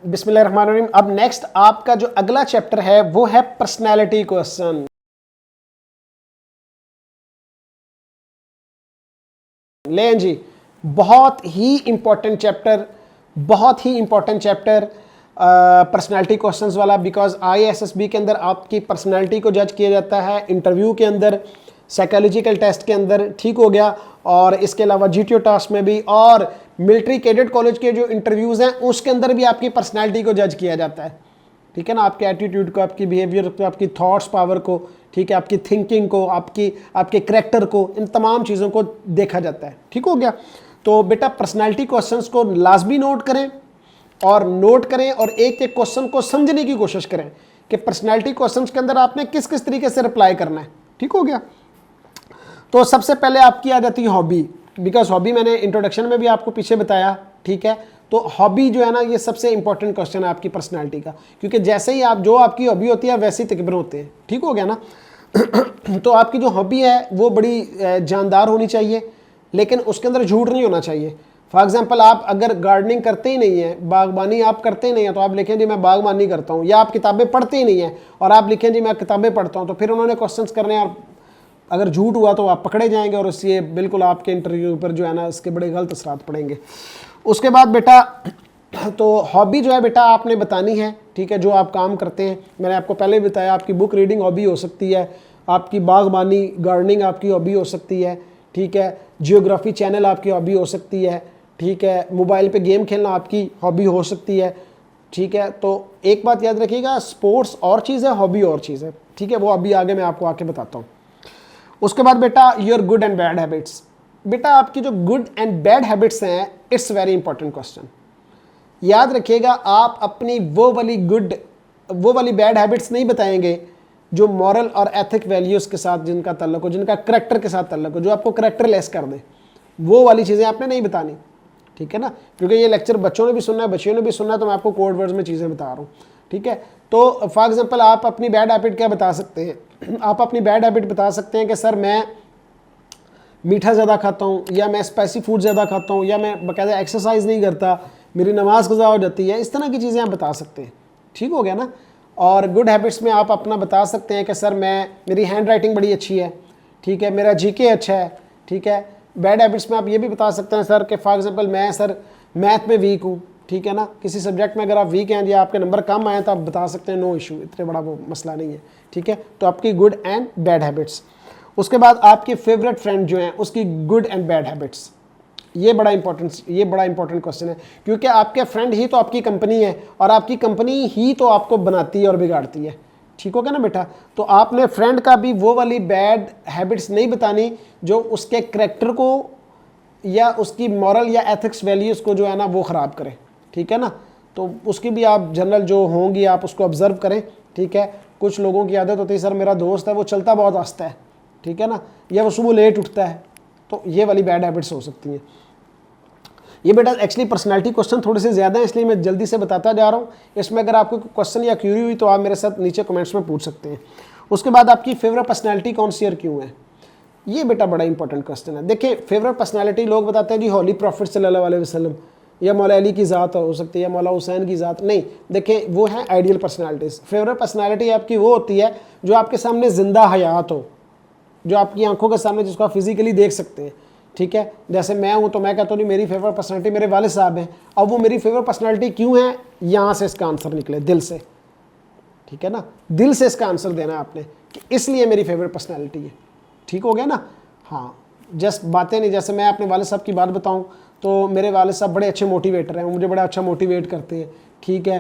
बिस्मिल्लाहिर्रहमानिर्रहीम। अब नेक्स्ट आपका जो अगला चैप्टर है वो है पर्सनैलिटी क्वेश्चन। लें जी, बहुत ही इंपॉर्टेंट चैप्टर, बहुत ही इंपॉर्टेंट चैप्टर पर्सनैलिटी क्वेश्चंस वाला। बिकॉज IASSB के अंदर आपकी पर्सनैलिटी को जज किया जाता है, इंटरव्यू के अंदर, साइकोलॉजिकल टेस्ट के अंदर, ठीक हो गया। और इसके अलावा GTO टास्क में भी, और मिलिट्री कैडेट कॉलेज के जो इंटरव्यूज़ हैं उसके अंदर भी आपकी पर्सनैलिटी को जज किया जाता है, ठीक है ना। आपके एटीट्यूड को, आपकी बिहेवियर को, आपकी थॉट्स पावर को, ठीक है, आपकी थिंकिंग को, आपके करैक्टर को, इन तमाम चीज़ों को देखा जाता है, ठीक हो गया। तो बेटा पर्सनैलिटी क्वेश्चंस को लाजमी नोट करें और एक एक क्वेश्चन को समझने की कोशिश करें कि पर्सनैलिटी क्वेश्चंस के अंदर आपने किस किस तरीके से रिप्लाई करना है, ठीक हो गया। तो सबसे पहले आपकी आ जाती है हॉबी, बिकॉज हॉबी मैंने इंट्रोडक्शन में भी आपको पीछे बताया, ठीक है। तो हॉबी जो है ना, ये सबसे इंपॉर्टेंट क्वेश्चन है आपकी पर्सनैलिटी का, क्योंकि जैसे ही आप, जो आपकी हॉबी होती है वैसे ही तकबर होते हैं, ठीक हो गया ना। तो आपकी जो हॉबी है वो बड़ी जानदार होनी चाहिए, लेकिन उसके अंदर झूठ नहीं होना चाहिए। फॉर एग्जाम्पल, आप अगर गार्डनिंग करते ही नहीं है, बागबानी आप करते ही नहीं है, तो आप लिखें जी मैं बागबानी करता हूँ, या आप किताबें पढ़ते ही नहीं है और आप लिखें जी मैं किताबें पढ़ता हूँ, तो फिर उन्होंने क्वेश्चंस करने हैं, और अगर झूठ हुआ तो आप पकड़े जाएंगे और उससे बिल्कुल आपके इंटरव्यू पर जो है ना इसके बड़े गलत असरात पड़ेंगे। उसके बाद बेटा, तो हॉबी जो है बेटा आपने बतानी है, ठीक है, जो आप काम करते हैं। मैंने आपको पहले भी बताया, आपकी बुक रीडिंग हॉबी हो सकती है, आपकी बागबानी गार्डनिंग आपकी हॉबी हो सकती है, ठीक है, जियोग्राफी चैनल आपकी हॉबी हो सकती है, ठीक है, मोबाइल पे गेम खेलना आपकी हॉबी हो सकती है, ठीक है। तो एक बात याद रखिएगा, स्पोर्ट्स और चीज़ है, हॉबी और चीज़ है, ठीक है, वो अभी आगे मैं आपको आके बताता हूँ। उसके बाद बेटा your good and bad habits. बेटा आपकी जो गुड एंड बैड हैबिट्स हैं, इट्स वेरी इंपॉर्टेंट क्वेश्चन। याद रखिएगा, आप अपनी वो वाली बैड हैबिट्स नहीं बताएंगे जो मॉरल और एथिक वैल्यूज़ के साथ जिनका ताल्लुक हो, जिनका करेक्टर के साथ ताल्लुक हो, जो आपको करेक्टर लेस कर दे, वो वाली चीज़ें आपने नहीं बतानी, ठीक है ना। क्योंकि ये लेक्चर बच्चों ने भी सुनना है, बच्चियों ने भी सुनना है, तो मैं आपको कोड वर्ड्स में चीज़ें बता रहा हूँ, ठीक है। तो फॉर एग्जांपल, आप अपनी बैड हैबिट क्या बता सकते हैं? आप अपनी बैड हैबिट बता सकते हैं कि सर मैं मीठा ज़्यादा खाता हूँ, या मैं स्पाइसी फूड ज़्यादा खाता हूँ, या मैं बाकायदा एक्सरसाइज नहीं करता, मेरी नमाज कज़ा हो जाती है। इस तरह की चीज़ें आप बता सकते हैं, ठीक हो गया ना। और गुड हैबिट्स में आप अपना बता सकते हैं कि सर मेरी हैंड राइटिंग बड़ी अच्छी है, ठीक है, मेरा GK अच्छा है, ठीक है। बैड हैबिट्स में आप ये भी बता सकते हैं सर कि फॉर एग्जांपल मैं सर मैथ में वीक हूँ, ठीक है ना। किसी सब्जेक्ट में अगर आप वीक हैं या आपके नंबर कम आए तो आप बता सकते हैं, नो इशू, इतने बड़ा वो मसला नहीं है, ठीक है। तो आपकी गुड एंड बैड हैबिट्स। उसके बाद आपके फेवरेट फ्रेंड जो हैं उसकी गुड एंड बैड हैबिट्स, ये बड़ा इंपॉर्टेंट क्वेश्चन है, क्योंकि आपके फ्रेंड ही तो आपकी कंपनी है, और आपकी कंपनी ही तो आपको बनाती है और बिगाड़ती है, ठीक हो गया ना बेटा। तो आपने फ्रेंड का भी वो वाली बैड हैबिट्स नहीं बतानी जो उसके करैक्टर को या उसकी मॉरल या एथिक्स वैल्यूज़ को जो है ना वो ख़राब करे, ठीक है ना। तो उसकी भी आप जनरल जो होंगी आप उसको ऑब्ज़र्व करें, ठीक है। कुछ लोगों की आदत होती है, सर मेरा दोस्त है वो चलता बहुत आस्ता है, ठीक है ना, या वो सुबह लेट उठता है, तो ये वाली बैड हैबिट्स हो सकती हैं। ये बेटा एक्चुअली पर्सनैलिटी क्वेश्चन थोड़े से ज़्यादा हैं, इसलिए मैं जल्दी से बताता जा रहा हूँ। इसमें अगर आपको क्वेश्चन या क्यूरी हुई तो आप मेरे साथ नीचे कमेंट्स में पूछ सकते हैं। उसके बाद आपकी फेवरेट पर्सनैलिटी कौन सी और क्यों है, ये बेटा बड़ा इंपॉर्टेंट क्वेश्चन है। देखिए फेवरेट पर्सनैलिटी लोग बताते हैं जी होली प्रॉफिट सल्लल्लाहु अलैहि वसल्लम, या मौला अली की ज़ात हो सकती है, या मौला हुसैन की ज़ात। नहीं, देखिए वो है आइडियल पर्सनैलिटीज़। फेवरेट पर्सनैलिटी आपकी वो होती है जो आपके सामने ज़िंदा हयात हो, जो आपकी आंखों के सामने, जिसको आप फिजिकली देख सकते हैं, ठीक है। जैसे मैं हूँ तो मैं कहता हूँ मेरी फेवरेट पर्सनैलिटी मेरे वालिद साहब हैं। अब वो मेरी फेवरेट पर्सनैलिटी क्यों है, यहाँ से इसका आंसर निकले, दिल से, ठीक है ना। दिल से इसका आंसर देना है आपने कि इसलिए मेरी फेवरेट पर्सनैलिटी है, ठीक हो गया ना। हाँ, जस्ट बातें नहीं। जैसे मैं अपने वालिद साहब की बात बताऊँ तो मेरे वालिद साहब बड़े अच्छे मोटिवेटर हैं, मुझे बड़ा अच्छा मोटिवेट करते हैं, ठीक है।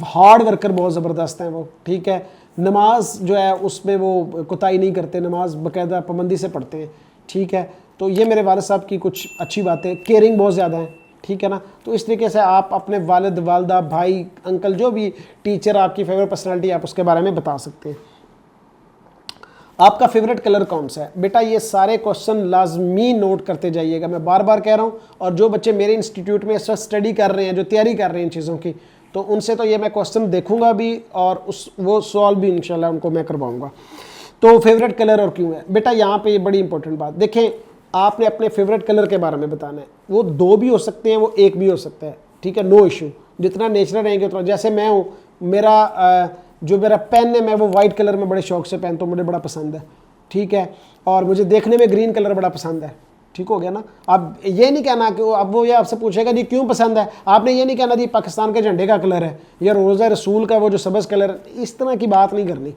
हार्ड वर्कर बहुत ज़बरदस्त हैं वो, ठीक है। नमाज जो है उसमें वो कोताही नहीं करते, नमाज बाकायदा पाबंदी से पढ़ते हैं, ठीक है। तो ये मेरे वालिद साहब की कुछ अच्छी बातें, केयरिंग बहुत ज़्यादा है, ठीक है ना। तो इस तरीके से आप अपने वालिद, वालदा, भाई, अंकल, जो भी टीचर आपकी फेवरेट पर्सनैलिटी, आप उसके बारे में बता सकते हैं। आपका फेवरेट कलर कौन सा है? बेटा ये सारे क्वेश्चन लाजमी नोट करते जाइएगा, मैं बार बार कह रहा हूँ। और जो बच्चे मेरे इंस्टीट्यूट में इस वक्त स्टडी कर रहे हैं, जो तैयारी कर रहे हैं इन चीज़ों की, तो उनसे तो ये मैं क्वेश्चन देखूंगा भी और वो सॉल्व भी इंशाल्लाह उनको मैं करवाऊंगा। तो फेवरेट कलर और क्यों है? बेटा यहाँ पे ये बड़ी इंपॉर्टेंट बात देखें, आपने अपने फेवरेट कलर के बारे में बताना है। वो दो भी हो सकते हैं, वो एक भी हो सकता है, ठीक है, नो इशू। जितना नेचुरल रहेंगे उतना, जैसे मैं हूँ, मेरा जो मेरा पेन है मैं वो वाइट कलर में बड़े शौक से पहनता हूँ, मुझे बड़ा पसंद है, ठीक है, और मुझे देखने में ग्रीन कलर बड़ा पसंद है, ठीक हो गया ना। अब ये नहीं कहना कि अब वो ये आपसे पूछेगा जी क्यों पसंद है, आपने ये नहीं कहना जी पाकिस्तान के झंडे का कलर है या रोज़ा रसूल का वो जो सब्ज़ कलर, इस तरह की बात नहीं करनी,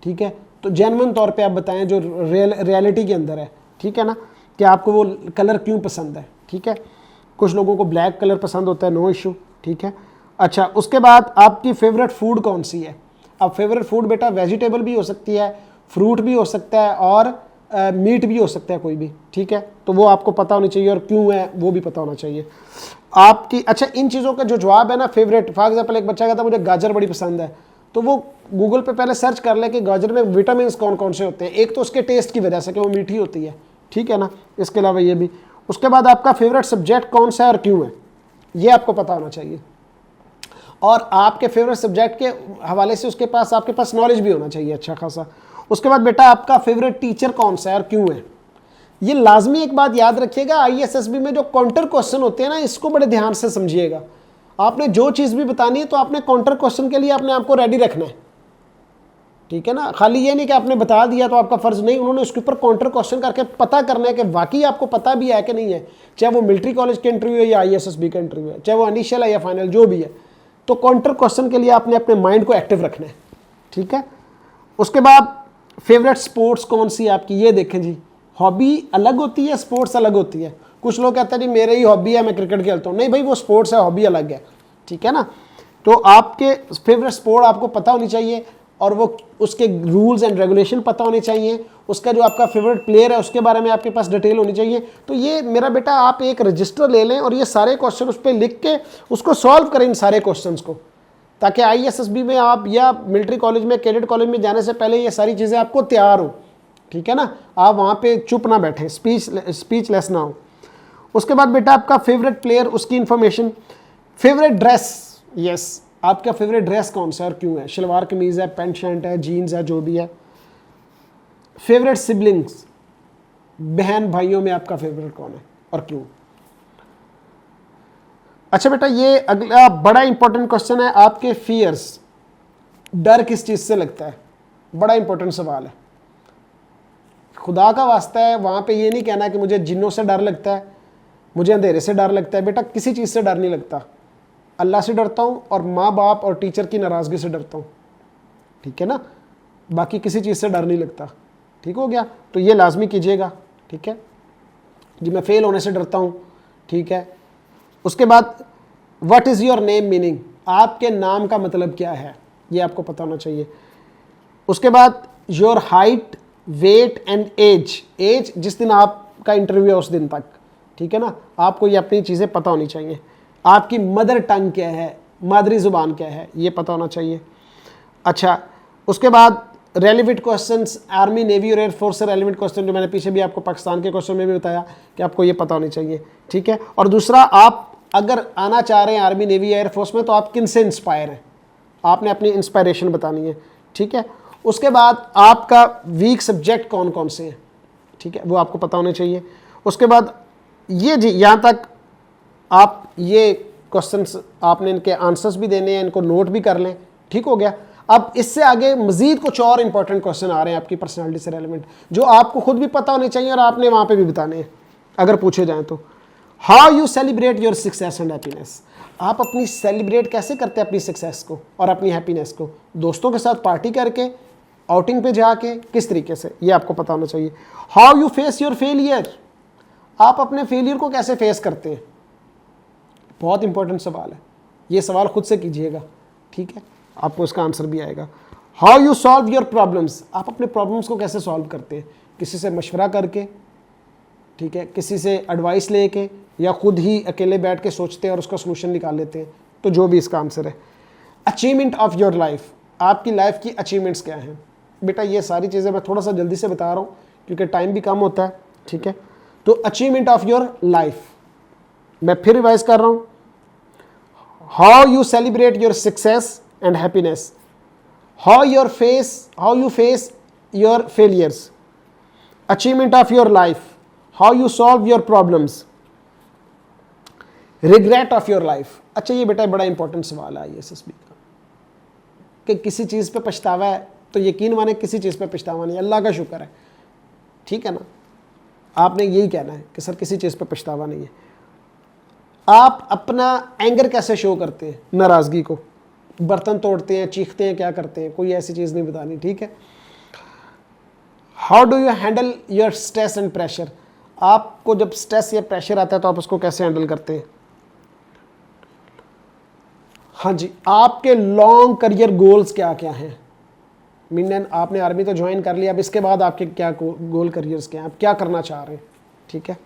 ठीक है। तो जेन्युइन तौर पे आप बताएं जो रियलिटी के अंदर है, ठीक है ना, कि आपको वो कलर क्यों पसंद है, ठीक है। कुछ लोगों को ब्लैक कलर पसंद होता है, नो इशू, ठीक है। अच्छा, उसके बाद आपकी फेवरेट फूड कौन सी है। अब फेवरेट फूड बेटा वेजिटेबल भी हो सकती है, फ्रूट भी हो सकता है, और मीट भी हो सकता है कोई भी, ठीक है। तो वो आपको पता होनी चाहिए, और क्यों है वो भी पता होना चाहिए आपकी। अच्छा, इन चीज़ों का जो जवाब है ना, फेवरेट, फॉर एग्जाम्पल एक बच्चा कहता है मुझे गाजर बड़ी पसंद है, तो वो गूगल पे पहले सर्च कर ले कि गाजर में विटामिन कौन कौन से होते हैं। एक तो उसके टेस्ट की वजह से कि वो मीठी होती है, ठीक है ना, इसके अलावा ये भी। उसके बाद आपका फेवरेट सब्जेक्ट कौन सा है और क्यों है, ये आपको पता होना चाहिए, और आपके फेवरेट सब्जेक्ट के हवाले से उसके पास आपके पास नॉलेज भी होना चाहिए अच्छा खासा। उसके बाद बेटा आपका फेवरेट टीचर कौन सा है और क्यों है। ये लाजमी एक बात याद रखिएगा, ISSB में जो काउंटर क्वेश्चन होते हैं ना, इसको बड़े ध्यान से समझिएगा। आपने जो चीज़ भी बतानी है तो आपने काउंटर क्वेश्चन के लिए अपने आप को रेडी रखना है, ठीक है ना। खाली ये नहीं कि आपने बता दिया तो आपका फ़र्ज़ नहीं, उन्होंने उसके ऊपर काउंटर क्वेश्चन करके पता करना है कि वाकई आपको पता भी है कि नहीं है, चाहे वो मिलिट्री कॉलेज के इंटरव्यू है या ISSB का इंटरव्यू है, चाहे वो इनिशियल है या फाइनल, जो भी है। तो काउंटर क्वेश्चन के लिए आपने अपने माइंड को एक्टिव रखना है, ठीक है। उसके बाद फेवरेट स्पोर्ट्स कौन सी है आपकी, ये देखें जी, हॉबी अलग होती है, स्पोर्ट्स अलग होती है। कुछ लोग कहते हैं जी मेरे ही हॉबी है, मैं क्रिकेट खेलता हूँ, नहीं भाई वो स्पोर्ट्स है, हॉबी अलग है, ठीक है ना। तो आपके फेवरेट स्पोर्ट आपको पता होनी चाहिए, और वो उसके रूल्स एंड रेगुलेशन पता होने चाहिए। उसका जो आपका फेवरेट प्लेयर है उसके बारे में आपके पास डिटेल होनी चाहिए। तो ये मेरा बेटा आप एक रजिस्टर ले लें और ये सारे क्वेश्चन उस पर लिख के उसको सॉल्व करें, इन सारे क्वेश्चंस को, ताकि ISSB में आप या मिलिट्री कॉलेज में, कैडेट कॉलेज में जाने से पहले ये सारी चीज़ें आपको तैयार हो, ठीक है ना। आप वहाँ पे चुप ना बैठें, स्पीचलेस ना हो। उसके बाद बेटा आपका फेवरेट प्लेयर, उसकी इंफॉर्मेशन। फेवरेट ड्रेस, यस, आपका फेवरेट ड्रेस कौन सा और क्यों है, शलवार कमीज़ है, पेंट शर्ट है, जीन्स है, जो भी है। फेवरेट सिबलिंग्स, बहन भाइयों में आपका फेवरेट कौन है और क्यों। अच्छा बेटा, ये अगला बड़ा इंपॉर्टेंट क्वेश्चन है, आपके फियर्स, डर किस चीज़ से लगता है, बड़ा इंपॉर्टेंट सवाल है। खुदा का वास्ता है, वहाँ पे ये नहीं कहना कि मुझे जिन्नों से डर लगता है, मुझे अंधेरे से डर लगता है। बेटा किसी चीज़ से डर नहीं लगता, अल्लाह से डरता हूँ और माँ बाप और टीचर की नाराज़गी से डरता हूँ, ठीक है ना, बाकी किसी चीज़ से डर नहीं लगता, ठीक हो गया। तो ये लाजमी कीजिएगा, ठीक है जी। मैं फेल होने से डरता हूँ, ठीक है। उसके बाद what is your name meaning, आपके नाम का मतलब क्या है, ये आपको पता होना चाहिए। उसके बाद your height, weight and age, age जिस दिन आपका इंटरव्यू है उस दिन तक, ठीक है ना, आपको ये अपनी चीज़ें पता होनी चाहिए। आपकी मदर टंग क्या है, मादरी ज़ुबान क्या है, ये पता होना चाहिए। अच्छा, उसके बाद रेलिवेंट क्वेश्चंस, आर्मी, नेवी और एयरफोर्स से रेलिवेंट क्वेश्चन, जो मैंने पीछे भी आपको पाकिस्तान के क्वेश्चन में भी बताया कि आपको ये पता होनी चाहिए, ठीक है। और दूसरा, आप अगर आना चाह रहे हैं आर्मी, नेवी या एयरफोर्स में, तो आप किन से इंस्पायर हैं, आपने अपनी इंस्पायरेशन बतानी है, ठीक है। उसके बाद आपका वीक सब्जेक्ट कौन कौन से हैं, ठीक है, वो आपको पता होने चाहिए। उसके बाद ये जी, यहाँ तक आप ये क्वेश्चंस आपने इनके आंसर्स भी देने हैं, इनको नोट भी कर लें, ठीक हो गया। अब इससे आगे मजीद कुछ और इंपॉर्टेंट क्वेश्चन आ रहे हैं आपकी पर्सनालिटी से रेलिवेंट, जो आपको खुद भी पता होने चाहिए और आपने वहाँ पे भी बताने हैं अगर पूछे जाएँ तो। How you celebrate your success and happiness, आप अपनी सेलिब्रेट कैसे करते हैं अपनी सक्सेस को और अपनी हैप्पीनेस को, दोस्तों के साथ पार्टी करके, आउटिंग पे जाके, किस तरीके से, ये आपको पता होना चाहिए। How you face your failure, आप अपने फेलियर को कैसे फेस करते हैं, बहुत इंपॉर्टेंट सवाल है, ये सवाल खुद से कीजिएगा, ठीक है, आपको इसका आंसर भी आएगा। How you solve your problems, आप अपने प्रॉब्लम्स को कैसे सॉल्व करते हैं, किसी से मशवरा करके, ठीक है, किसी से एडवाइस लेके, या खुद ही अकेले बैठ के सोचते हैं और उसका सोल्यूशन निकाल लेते हैं, तो जो भी इसका आंसर है। अचीवमेंट ऑफ योर लाइफ, आपकी लाइफ की अचीवमेंट्स क्या हैं। बेटा ये सारी चीज़ें मैं थोड़ा सा जल्दी से बता रहा हूँ क्योंकि टाइम भी कम होता है, ठीक है। तो अचीवमेंट ऑफ योर लाइफ, मैं फिर रिवाइज कर रहा हूँ। How you celebrate your success and happiness, how you face your failures, achievement of your life, how you solve your problems, regret of your life. अच्छा ये बेटा बड़ा इंपॉर्टेंट सवाल है ISSB का, कि किसी चीज़ पे पछतावा है, तो यकीन माने किसी चीज़ पे पछतावा नहीं, अल्लाह का शुक्र है, ठीक है ना। आपने यही कहना है कि सर किसी चीज़ पे पछतावा नहीं है। आप अपना एंगर कैसे शो करते हैं, नाराज़गी को, बर्तन तोड़ते हैं, चीखते हैं, क्या करते हैं, कोई ऐसी चीज़ नहीं बतानी, ठीक है। How do you handle your stress and pressure, आपको जब स्ट्रेस या प्रेशर आता है तो आप उसको कैसे हैंडल करते हैं। हाँ जी, आपके लॉन्ग करियर गोल्स क्या क्या हैं। मीन आपने आर्मी तो ज्वाइन कर लिया, अब इसके बाद आपके क्या गोल करियर्स क्या हैं, आप क्या करना चाह रहे हैं, ठीक है।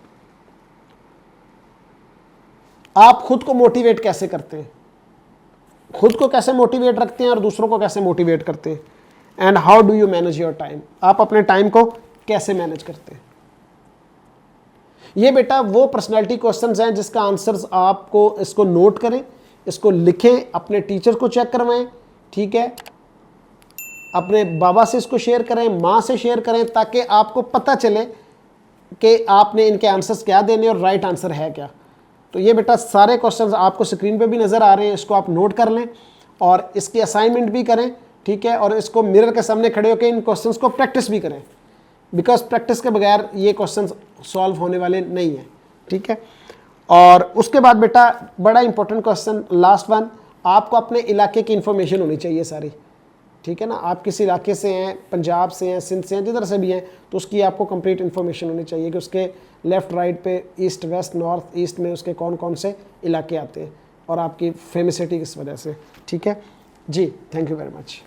आप खुद को मोटिवेट कैसे करते हैं, खुद को कैसे मोटिवेट रखते हैं और दूसरों को कैसे मोटिवेट करते हैं। And how do you manage your time, आप अपने टाइम को कैसे मैनेज करते हैं। ये बेटा वो पर्सनैलिटी क्वेश्चंस हैं जिसका आंसर्स आपको इसको नोट करें, इसको लिखें, अपने टीचर को चेक करवाएं, ठीक है, अपने बाबा से इसको शेयर करें, माँ से शेयर करें, ताकि आपको पता चले कि आपने इनके आंसर्स क्या देने और राइट आंसर है क्या। तो ये बेटा सारे क्वेश्चंस आपको स्क्रीन पे भी नज़र आ रहे हैं, इसको आप नोट कर लें और इसकी असाइनमेंट भी करें, ठीक है, और इसको मिरर के सामने खड़े होकर इन क्वेश्चंस को प्रैक्टिस भी करें, बिकॉज प्रैक्टिस के बगैर ये क्वेश्चंस सॉल्व होने वाले नहीं हैं, ठीक है। और उसके बाद बेटा बड़ा इंपॉर्टेंट क्वेश्चन लास्ट वन, आपको अपने इलाके की इंफॉर्मेशन होनी चाहिए सारी, ठीक है ना। आप किस इलाके से हैं, पंजाब से हैं, सिंध से हैं, जिधर से भी हैं, तो उसकी आपको कंप्लीट इन्फॉर्मेशन होनी चाहिए कि उसके लेफ़्ट राइट पे, ईस्ट वेस्ट नॉर्थ ईस्ट में उसके कौन कौन से इलाके आते हैं और आपकी फेमसिटी किस वजह से, ठीक है जी। Thank you very much.